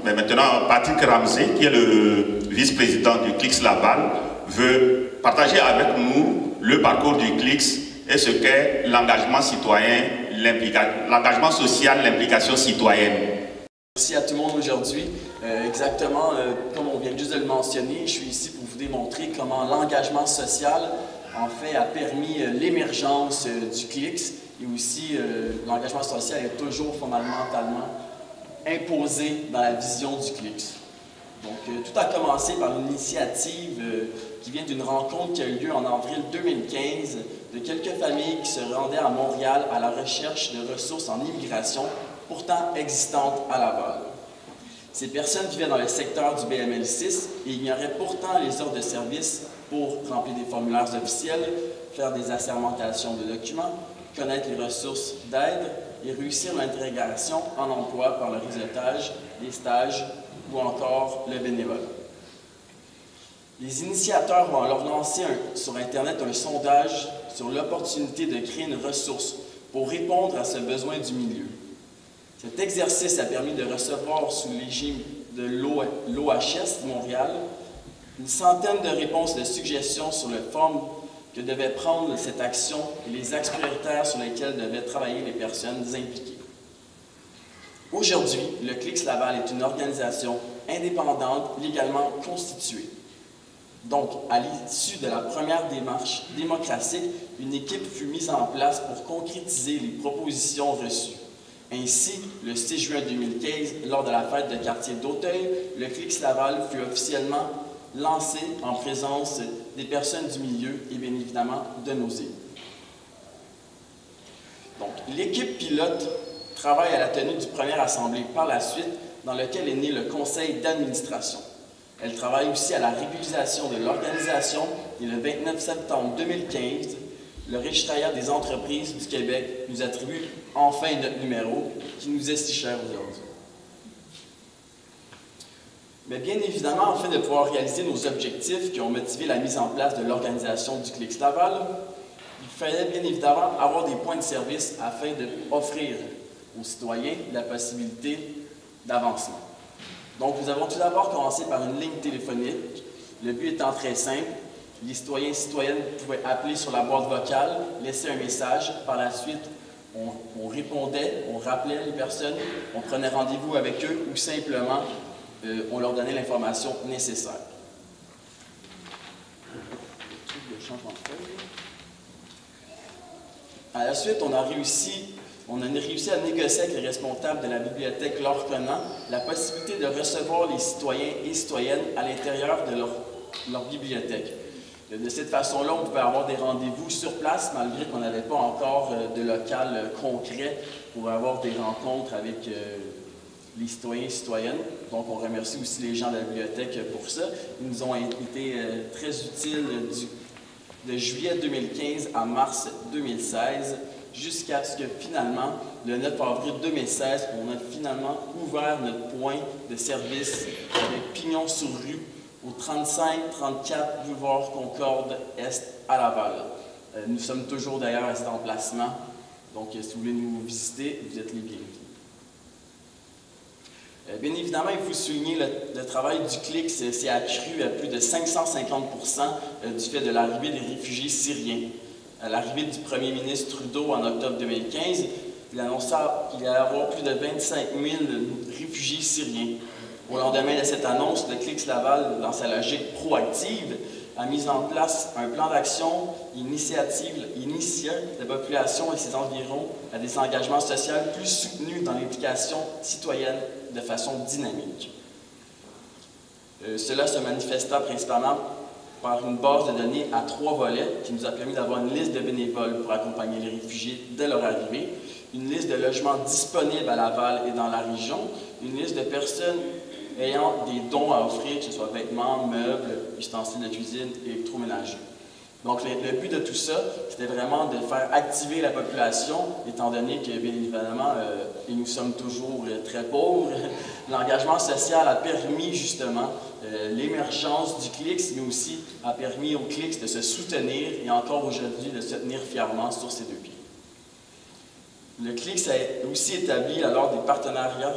Mais maintenant, Patrick Ramsey, qui est le vice-président du CLICS Laval, veut partager avec nous le parcours du CLICS et ce qu'est l'engagement citoyen, l'engagement social, l'implication citoyenne. Merci à tout le monde aujourd'hui. Exactement, comme on vient juste de le mentionner, je suis ici pour vous démontrer comment l'engagement social, en fait, a permis l'émergence du CLICS et aussi l'engagement social est toujours fondamentalement imposé dans la vision du CLICS. Donc, tout a commencé par une initiative qui vient d'une rencontre qui a eu lieu en avril 2015 de quelques familles qui se rendaient à Montréal à la recherche de ressources en immigration, pourtant existantes à Laval. Ces personnes vivaient dans le secteur du BML6 et ignoraient pourtant les ordres de service pour remplir des formulaires officiels, faire des assermentations de documents, connaître les ressources d'aide et réussir l'intégration en emploi par le réseautage, les stages ou encore le bénévolat. Les initiateurs vont alors lancer sur Internet un sondage sur l'opportunité de créer une ressource pour répondre à ce besoin du milieu. Cet exercice a permis de recevoir sous l'égide de l'OHS de Montréal une centaine de réponses et de suggestions sur le forme que devait prendre cette action et les axes prioritaires sur lesquels devaient travailler les personnes impliquées. Aujourd'hui, le CLICS Laval est une organisation indépendante légalement constituée. Donc, à l'issue de la première démarche démocratique, une équipe fut mise en place pour concrétiser les propositions reçues. Ainsi, le 6 juin 2015, lors de la fête de quartier d'Auteuil, le CLICS Laval fut officiellement lancé en présence des personnes du milieu et bien évidemment de nos élus. Donc, l'équipe pilote travaille à la tenue du premier assemblée par la suite, dans lequel est né le conseil d'administration. Elle travaille aussi à la régulisation de l'organisation et le 29 septembre 2015, le Registraire des entreprises du Québec nous attribue enfin notre numéro qui nous est si cher aujourd'hui. Mais bien évidemment, afin de pouvoir réaliser nos objectifs qui ont motivé la mise en place de l'organisation du CLICS Laval, il fallait bien évidemment avoir des points de service afin d'offrir aux citoyens la possibilité d'avancement. Donc, nous avons tout d'abord commencé par une ligne téléphonique, le but étant très simple. Les citoyens et citoyennes pouvaient appeler sur la boîte vocale, laisser un message. Par la suite, on répondait, on rappelait les personnes, on prenait rendez-vous avec eux ou simplement on leur donnait l'information nécessaire. À la suite, on a réussi à négocier avec les responsables de la bibliothèque leur connant la possibilité de recevoir les citoyens et citoyennes à l'intérieur de leur bibliothèque. De cette façon-là, on pouvait avoir des rendez-vous sur place, malgré qu'on n'avait pas encore de local concret pour avoir des rencontres avec les citoyens et citoyennes. Donc, on remercie aussi les gens de la bibliothèque pour ça. Ils nous ont été très utiles de juillet 2015 à mars 2016, jusqu'à ce que finalement, le 9 avril 2016, on a finalement ouvert notre point de service avec pignon sur rue au 35-34 boulevard Concorde Est à Laval. Nous sommes toujours d'ailleurs à cet emplacement, donc si vous voulez nous visiter, vous êtes les bienvenus. Bien évidemment, il faut souligner le travail du CLICS s'est accru à plus de 550% du fait de l'arrivée des réfugiés syriens. À l'arrivée du premier ministre Trudeau en octobre 2015, il annonça qu'il allait y avoir plus de 25 000 réfugiés syriens. Au lendemain de cette annonce, le CLICS Laval, dans sa logique proactive, a mis en place un plan d'action initiant la population et ses environs à des engagements sociaux plus soutenus dans l'implication citoyenne de façon dynamique. Cela se manifesta principalement par une base de données à 3 volets qui nous a permis d'avoir une liste de bénévoles pour accompagner les réfugiés dès leur arrivée, une liste de logements disponibles à Laval et dans la région, une liste de personnes ayant des dons à offrir, que ce soit vêtements, meubles, ustensiles de cuisine et électroménager. Donc, le but de tout ça, c'était vraiment de faire activer la population, étant donné que, bien évidemment, et nous sommes toujours très pauvres. L'engagement social a permis, justement, l'émergence du CLICS, mais aussi a permis au CLICS de se soutenir et encore aujourd'hui de se tenir fièrement sur ses 2 pieds. Le CLICS a aussi établi alors des partenariats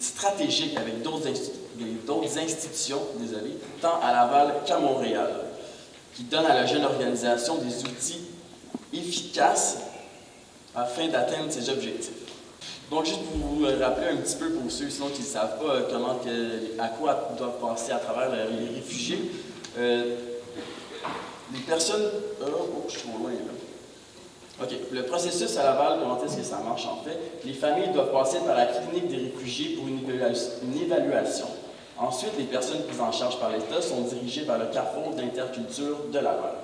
stratégiques avec d'autres institutions, tant à Laval qu'à Montréal, qui donnent à la jeune organisation des outils efficaces afin d'atteindre ses objectifs. Donc, juste pour vous rappeler un petit peu pour ceux sinon qui ne savent pas à quoi doivent passer à travers les réfugiés, les personnes... je suis trop loin là. OK. Le processus à Laval, comment est-ce que ça marche en fait? Les familles doivent passer par la clinique des réfugiés pour une évaluation. Ensuite, les personnes prises en charge par l'État sont dirigées vers le carrefour d'interculture de Laval.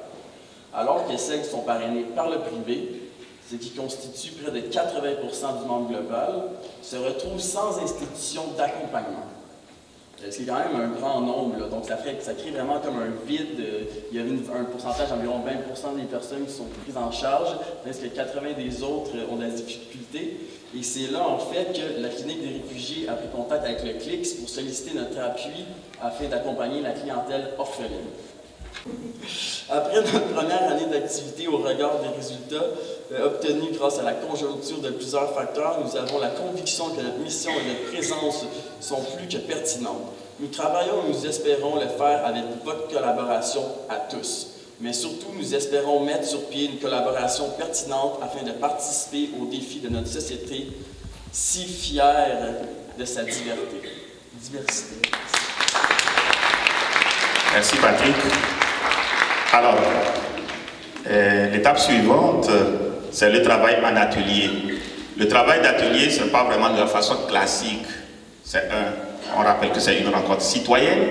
Alors que celles qui sont parrainées par le privé, ce qui constitue près de 80% du nombre global, se retrouvent sans institution d'accompagnement. Ce qui est quand même un grand nombre, là. Donc ça crée vraiment comme un vide. Il y a un pourcentage d'environ 20% des personnes qui sont prises en charge, parce que 80% des autres ont de la difficulté. Et c'est là, en fait, que la clinique des réfugiés a pris contact avec le CLICS pour solliciter notre appui afin d'accompagner la clientèle orpheline. Après notre première année d'activité au regard des résultats obtenus grâce à la conjoncture de plusieurs facteurs, nous avons la conviction que notre mission et notre présence sont plus que pertinentes. Nous travaillons et nous espérons le faire avec votre collaboration à tous. Mais surtout, nous espérons mettre sur pied une collaboration pertinente afin de participer aux défis de notre société, si fière de sa diversité. Merci Patrick. Alors, l'étape suivante, c'est le travail en atelier. Le travail d'atelier, ce n'est pas vraiment de la façon classique. On rappelle que c'est une rencontre citoyenne,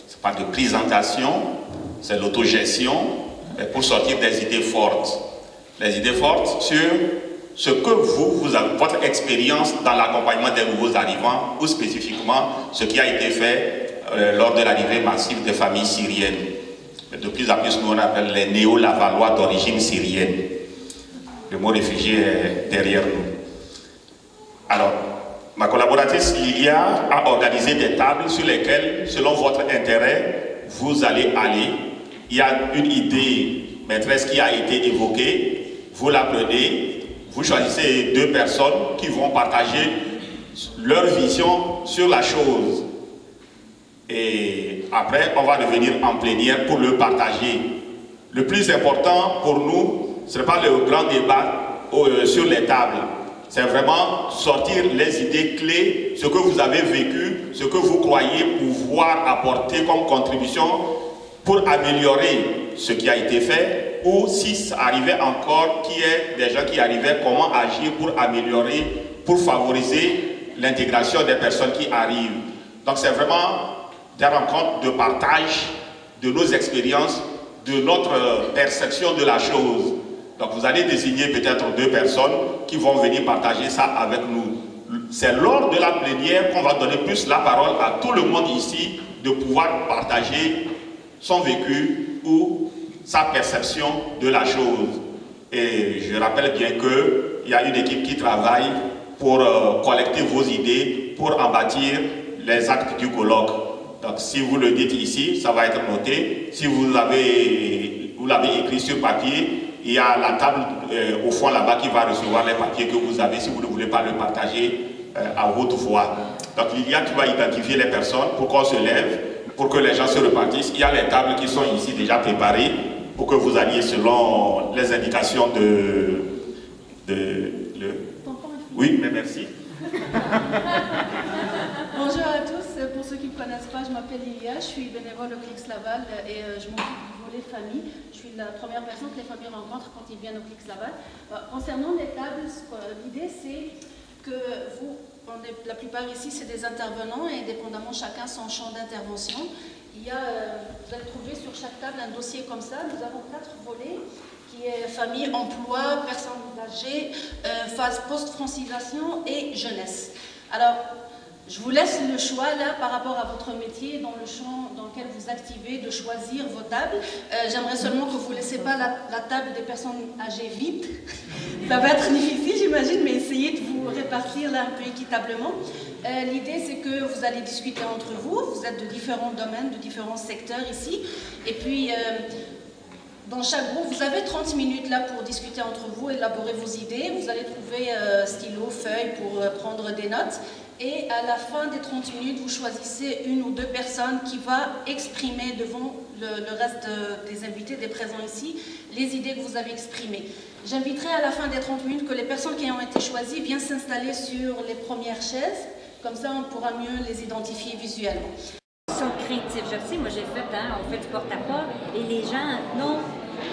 ce n'est pas de présentation, c'est l'autogestion, pour sortir des idées fortes. Les idées fortes sur ce que votre expérience dans l'accompagnement des nouveaux arrivants, ou spécifiquement ce qui a été fait lors de l'arrivée massive des familles syriennes. De plus en plus, nous on appelle les néo-lavalois d'origine syrienne. Le mot réfugié est derrière nous. Alors, ma collaboratrice Lilia a organisé des tables sur lesquelles, selon votre intérêt, vous allez aller. Il y a une idée maîtresse qui a été évoquée, vous la prenez, vous choisissez 2 personnes qui vont partager leur vision sur la chose. Et après, on va revenir en plénière pour le partager. Le plus important pour nous, ce n'est pas le grand débat sur les tables. C'est vraiment sortir les idées clés, ce que vous avez vécu, ce que vous croyez pouvoir apporter comme contribution pour améliorer ce qui a été fait, ou si ça arrivait encore, qu'il y ait des gens qui arrivaient, comment agir pour améliorer, pour favoriser l'intégration des personnes qui arrivent. Donc c'est vraiment des rencontres de partage de nos expériences, de notre perception de la chose. Donc vous allez désigner peut-être 2 personnes qui vont venir partager ça avec nous. C'est lors de la plénière qu'on va donner plus la parole à tout le monde ici de pouvoir partager son vécu ou sa perception de la chose. Et je rappelle bien qu'il y a une équipe qui travaille pour collecter vos idées, pour en bâtir les actes du colloque. Donc si vous le dites ici, ça va être noté. Si vous l'avez écrit sur papier, il y a la table au fond là-bas qui va recevoir les papiers que vous avez si vous ne voulez pas le partager à haute voix. Donc Lilia, tu vas identifier les personnes pour qu'on se lève, pour que les gens se repartissent. Il y a les tables qui sont ici déjà préparées pour que vous alliez selon les indications Oui, mais merci. Bonjour à tous. Pour ceux qui ne me connaissent pas, je m'appelle Lilia, je suis bénévole au CLICS Laval et je m'occupe du volet famille. Je suis la première personne que les familles rencontrent quand ils viennent au CLICS Laval. Concernant les tables, l'idée c'est que la plupart ici c'est des intervenants et indépendamment chacun son champ d'intervention. Vous allez trouver sur chaque table un dossier comme ça. Nous avons 4 volets qui est famille, emploi, personnes âgées, phase post-francisation et jeunesse. Alors, je vous laisse le choix là par rapport à votre métier, dans le champ dans lequel vous activez, de choisir vos tables. J'aimerais seulement que vous ne laissez pas la table des personnes âgées vide. Ça va être difficile j'imagine, mais essayez de vous répartir là un peu équitablement. L'idée c'est que vous allez discuter entre vous êtes de différents domaines, de différents secteurs ici, et puis Dans chaque groupe, vous avez 30 minutes là pour discuter entre vous, élaborer vos idées. Vous allez trouver stylo, feuille pour prendre des notes. Et à la fin des 30 minutes, vous choisissez une ou deux personnes qui va exprimer devant le reste des invités, des présents ici, les idées que vous avez exprimées. J'inviterai à la fin des 30 minutes que les personnes qui ont été choisies viennent s'installer sur les premières chaises. Comme ça, on pourra mieux les identifier visuellement. Ils sont craintifs. Je sais, moi j'ai fait, on fait du porte-à-porte et les gens, non,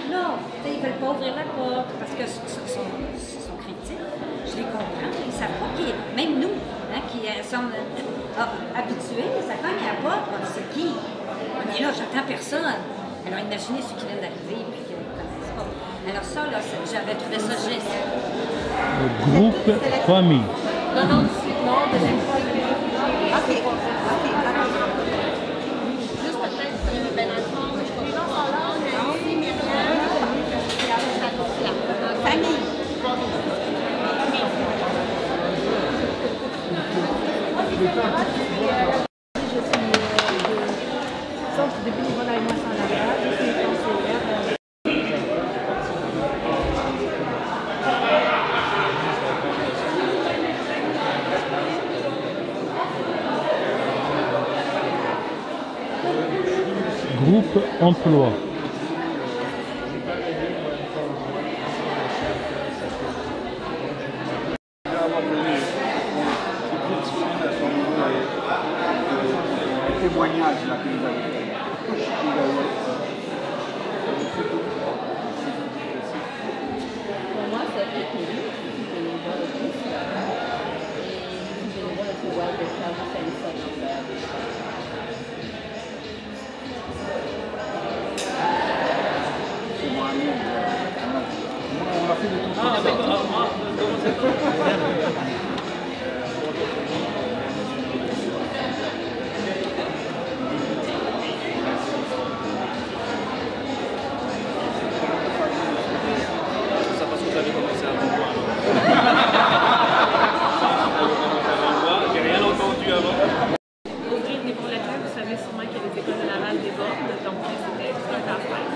ils ne veulent pas ouvrir la porte parce que sont craintifs. Je les comprends, ils ne savent pas même nous, qui sommes habitués, ça cogne à la porte, c'est qui? On est là, j'attends personne. Alors imaginez ceux qui viennent d'arriver et qui ne connaissent pas. Alors ça, là, j'avais trouvé ça juste. Le groupe famille. Non, deuxième fois. OK. Juste peut-être, dans le fond, je comprends pas là, mais famille. Je suis centre de bénévolat et moisson à Laval, je suis conseillère. Groupe emploi. Témoignage là que vous avez fait. Pour moi, ça fait plaisir. Je suis bénévole au Christ Laval et je suis bénévole au Festival de service à l'État. On a fait de tout. Ouvrir des bons locaux, vous savez sûrement que les écoles de Laval débordent, donc c'était tout un affaire.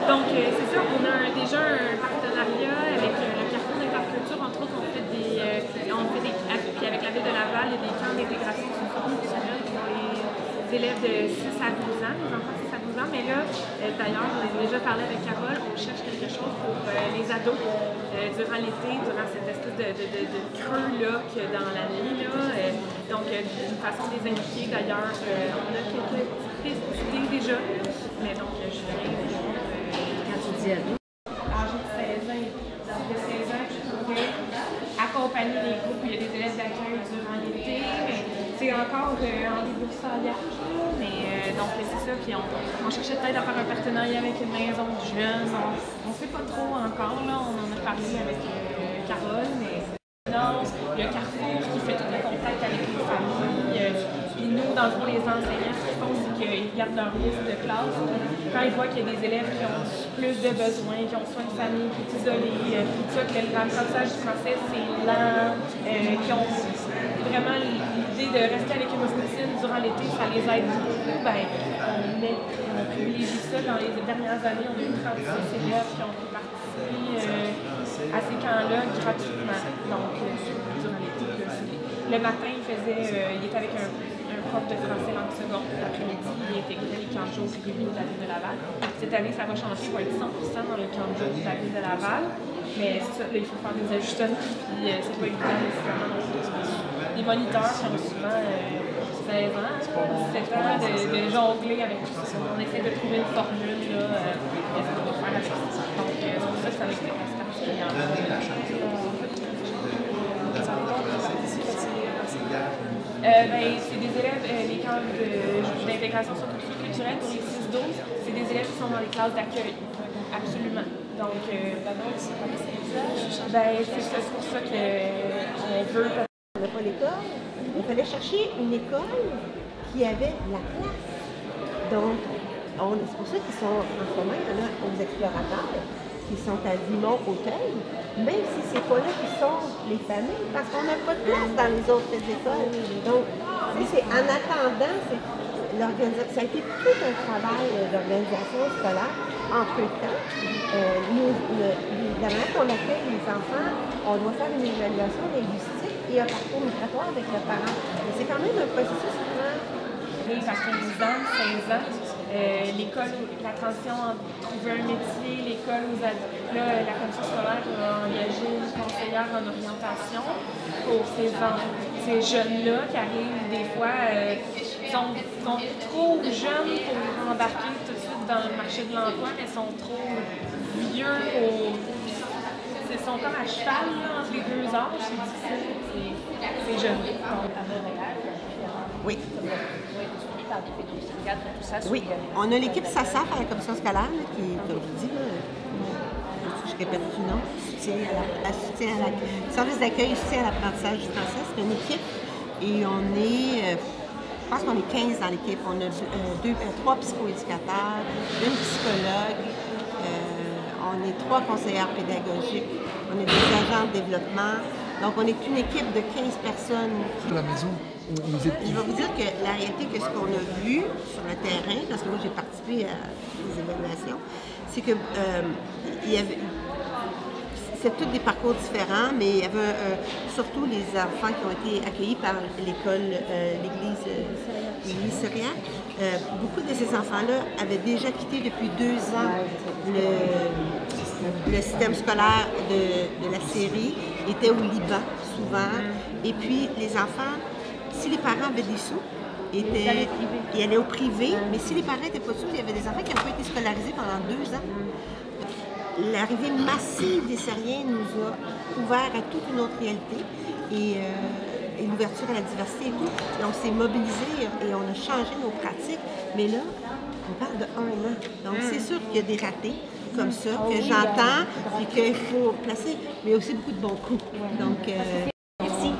Donc c'est ça, on a déjà un partenariat avec le Carrefour d'Interculture, entre autres on fait des puis avec la ville de Laval, il y a des camps d'intégration socio-professionnelle pour les élèves de 6 à 12 ans, les enfants de 6 à 12 ans, mais là, d'ailleurs, on a déjà parlé avec Carole, on cherche quelque chose pour les ados durant l'été, durant cette espèce de creux-là que dans l'année, donc d'une façon de les impliquer. D'ailleurs, on a quelques pistes d'idées déjà, mais donc je suis Quand tu dis ado, âgé de 16 ans, de 16 ans, je pourrais accompagner les groupes où il y a des élèves d'accueil durant l'été, mais c'est encore en débroussaillage, mais donc c'est ça, puis on cherchait peut-être à faire un partenariat avec une maison de jeunes, on ne sait pas trop encore, là, on en a parlé avec Carole, mais non, il y a Carrefour qui fait tous les contacts avec les familles, puis nous, dans le fond, les enseignants, ce qu'ils font, c'est qu'ils gardent leur liste de classe, quand ils voient qu'il y a des élèves qui ont plus de besoins, qui ont soit une famille qui est isolée, tout ça, que l'apprentissage du français, c'est lent, qui ont vraiment l'idée de rester avec une routine durant l'été, ça les aide beaucoup, on privilégie ça. Dans les dernières années, on a eu 36 élèves qui ont pu participer à ces camps-là gratuitement, donc durant l'été. Le matin, il était avec un prof de français langue seconde. L'après-midi, il intégrait les camps de jour privés de la ville de Laval. Cette année, ça va changer, il va être 100% dans le camp de jour de la ville de Laval. Mais c'est ça, là, il faut faire des ajustements, puis c'est pas évident nécessairement. Les moniteurs qui ont souvent 16 ans, 17 ans de jongler avec tout ça. On essaie de trouver une formule, qu'est-ce qu'on va faire avec ça. Donc, ça va être intéressant parce qu'il y en a. C'est des élèves, les camps d'intégration socio-culturelle pour les 6-12, c'est des élèves qui sont dans les classes d'accueil. Absolument. Donc, c'est pour ça qu'on veut. On n'a pas l'école. Il fallait chercher une école qui avait la place. Donc, c'est pour ça qu'ils sont en commun. Il y en a aux explorateurs qui sont à Vimont-Auteuil, même si c'est pas là qu'ils sont les familles, parce qu'on n'a pas de place dans les autres écoles. Donc, c'est en attendant, ça a été tout un travail d'organisation scolaire en peu de temps. La manière qu'on accueille les enfants, on doit faire une évaluation linguistique et un parcours migratoire avec le parent. C'est quand même un processus vraiment... Oui, parce que 10 ans, 16 ans, l'école, la transition entre trouver un métier, l'école aux adultes, là, la commission scolaire a engagé une conseillère en orientation pour ces jeunes-là qui arrivent des fois, sont trop jeunes pour embarquer tout de suite dans le marché de l'emploi, mais sont trop vieux ils sont comme à cheval là, entre les deux âges, c'est difficile, c'est jeune. Oui. Oui, on a l'équipe SASAF à la commission scolaire, là, qui, comme je dis, je répète plus non, soutien à la service d'accueil, soutien à l'apprentissage du français. C'est une équipe et on est, je pense qu'on est 15 dans l'équipe. On a 3 psychoéducateurs, une psychologue, on est 3 conseillères pédagogiques, on est des agents de développement. Donc, on est une équipe de 15 personnes. À la maison, je vais vous dire que la réalité, que ce qu'on a vu sur le terrain, parce que moi j'ai participé à des évaluations, c'est que c'est tous des parcours différents, mais il y avait surtout les enfants qui ont été accueillis par l'école, l'église syriaque. Beaucoup de ces enfants-là avaient déjà quitté depuis 2 ans le système scolaire de la Syrie, étaient au Liban souvent. Et puis les enfants, si les parents avaient des sous, ils allaient au privé, mais si les parents n'étaient pas sous, il y avait des enfants qui n'avaient pas été scolarisés pendant 2 ans. L'arrivée massive des Syriens nous a ouvert à toute une autre réalité et l'ouverture à la diversité et tout. Et on s'est mobilisés et on a changé nos pratiques. Mais là, on parle de 1 an. Donc c'est sûr qu'il y a des ratés comme ça que j'entends et qu'il faut placer, mais aussi beaucoup de bons coups. Donc, merci.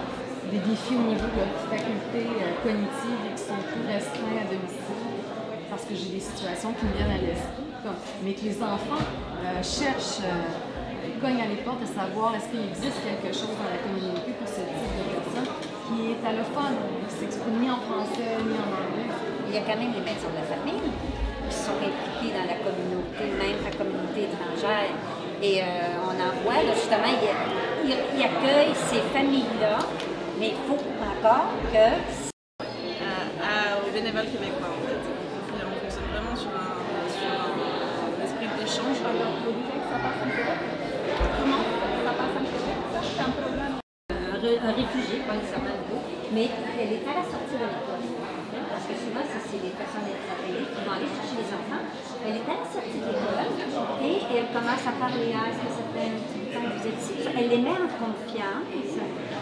Des défis au niveau de la faculté cognitive et qui sont plus restreints à domicile, parce que j'ai des situations qui me viennent à l'esprit, mais que les enfants cherchent, cognent à les portes de savoir est-ce qu'il existe quelque chose dans la communauté pour ce type de personne qui est allophone, qui s'exprime ni en français ni en anglais. Il y a quand même les médecins de la famille qui sont impliqués dans la communauté, même la communauté étrangère. Et on en voit, là, justement, ils accueillent ces familles-là, mais il faut encore que... Aux bénévoles québécois, en fait. On fonctionne vraiment sur un esprit d'échange. Alors, vous dites que ça passe en Québec? Comment? Ça passe en Québec? Ça, c'est un problème. Un réfugié, pas nécessairement nouveau, mais elle est à la sortie de l'école. Parce que souvent, c'est les personnes extraterrestres qui vont aller chercher les enfants. Elle est à la sortie de l'école et elle commence à parler. Est-ce que ça fait un petit temps que vous êtes ici? Elle les met en confiance.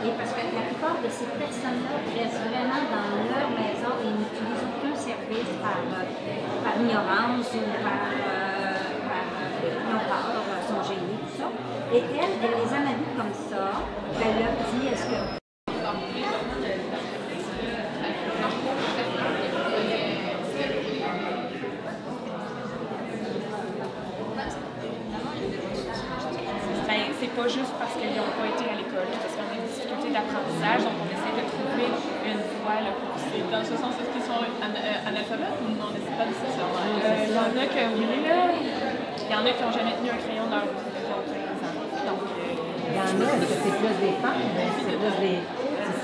Et parce que la plupart de ces personnes-là restent vraiment dans leur maison et n'utilisent aucun service par ignorance ou par sont gênés, tout ça. Et elle les analyse comme ça. Elle leur dit, est-ce que... C'est pas juste parce qu'ils n'ont pas été à l'école, parce qu'on a des difficultés d'apprentissage, donc on essaie de trouver une voie là, pour ça. Dans ce sens, est-ce qu'ils sont analphabètes ou non? On n'essaie pas de ça. Il y en a que oui, là. Il y en a qui n'ont jamais tenu un crayon dans leur vie depuis 15 ans. Donc, il y en a, c'est plus des femmes, c'est plus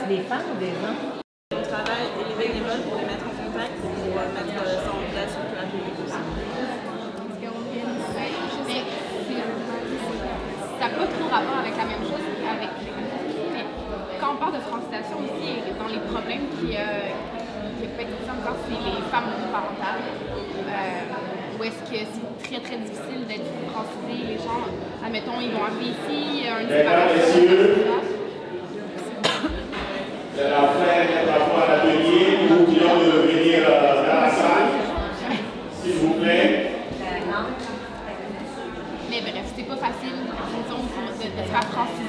des femmes ou des hommes? On travaille et les bénévoles pour les mettre en contact, pour mettre ça en place pour la public aussi. Ça n'a pas trop rapport avec la même chose avec les conflits, mais quand on parle de francisation aussi, dans les problèmes qui affectent encore, c'est les femmes monoparentales, où est-ce que c'est très très difficile d'être francisé. Les gens, admettons, ils vont arriver ici, un séparation. C'est la fin de l'atelier, nous vient de venir dans la salle, s'il vous plaît. Mais bref, c'est pas facile, disons, de se faire franciser.